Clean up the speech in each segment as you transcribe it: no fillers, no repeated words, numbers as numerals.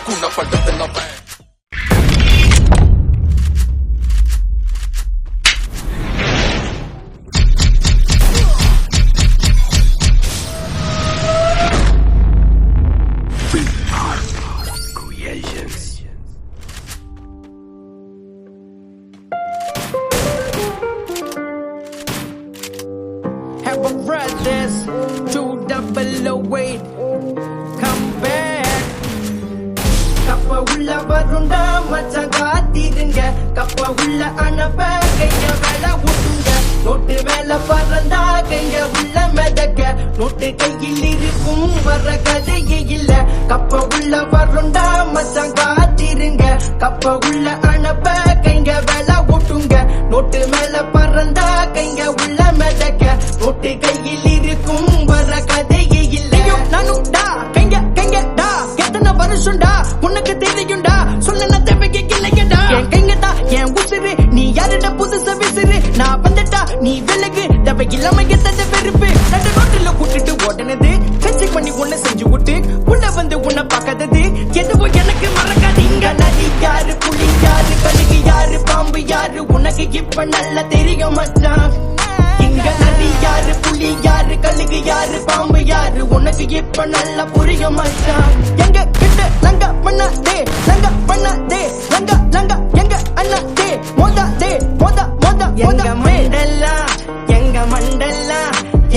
kuna படுத்துனவன் Have a brothers 2008 come back கப்ப உள்ள வருண்டா மச்சான் காத்திருங்க கப்ப உள்ள அனுப்ப கைய வேலை விட்டுங்க நோட்டு மேல பறந்தா கைய உள்ள மிதக்க நோட்டு கையில் இருக்கும் வர கதையே இல்ல கப்ப உள்ள வருண்டா மச்சான் காத்திருங்க கப்ப உள்ள அனுப்ப கைய வேலை விட்டுங்க நோட்டு மேல பறந்தா கைய உள்ள மிதக்க நோட்டு கையில் இருக்கும் வர கதையே இல்ல நானும் டா கைய கைய டா எத்தனை வருஷம்டா உனக்கு தெரியும்டா சொல்ல தேவைக்கு இல்லையடா என் கைங்கடா என் உசுறு நீ யாருடா புதுசா விசிறு நான் வந்துட்டா நீ விலகு தேவை இல்லாம எத்தனை வெறுப்பு ரெண்டு ரோட்டில கூட்டிட்டு ஓடனது கட்சி பண்ணி உன்னை செஞ்சு விட்டு உன்னை வந்து உன்னை பார்க்காதது எதுவும் எனக்கு மறக்காது இங்க நதி யாரு புலி யாரு கழுகு யாரு பாம்பு யாரு உனக்கு இப்ப நல்லா தெரியும் மச்சான் இங்க நதி யாரு புலி யாரு கழுகு யாரு பாம்பு யாரு உனக்கு இப்ப நல்லா புரியும் மச்சான் எங்க கிட்ட லங்க பண்ணாதே லங்க பண்ணாதே லங்க லங்க எங்க அண்ணாதே மோதாதே மோதா மோதா எங்க மண்டல்லா எங்க மண்டல்லா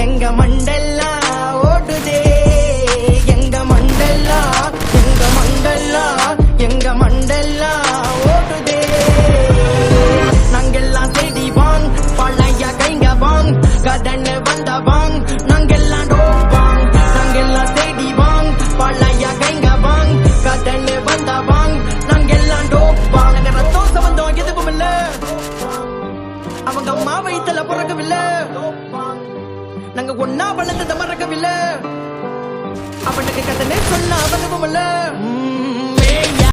எங்க மண்டல்லா ஓடுதே எங்க மண்டல்லா எங்க மண்டல்லா எங்க மண்டல்லா ஓடுதே நாங்கெல்லாம் தேடி வாங் பழைய கைங்க வாங் கடன் வந்த வாங் நாங்கெல்லாம் டோப்பாங் நாங்கெல்லாம் தேடி வாங் பழைய கைங்க வாங் கடன் வந்த வாங் நாங்கெல்லாம் டோப்பாங் நாங்க ரத்தம் சம்பந்தம் எதுவும் இல்ல அவங்க அம்மா வயித்துல பிறக்கவில்லை நாங்க ஒன்னா வளர்ந்தத மறக்கவில்லை அவனுக்கு கதனை சொன்ன அவனுக்கும் இல்ல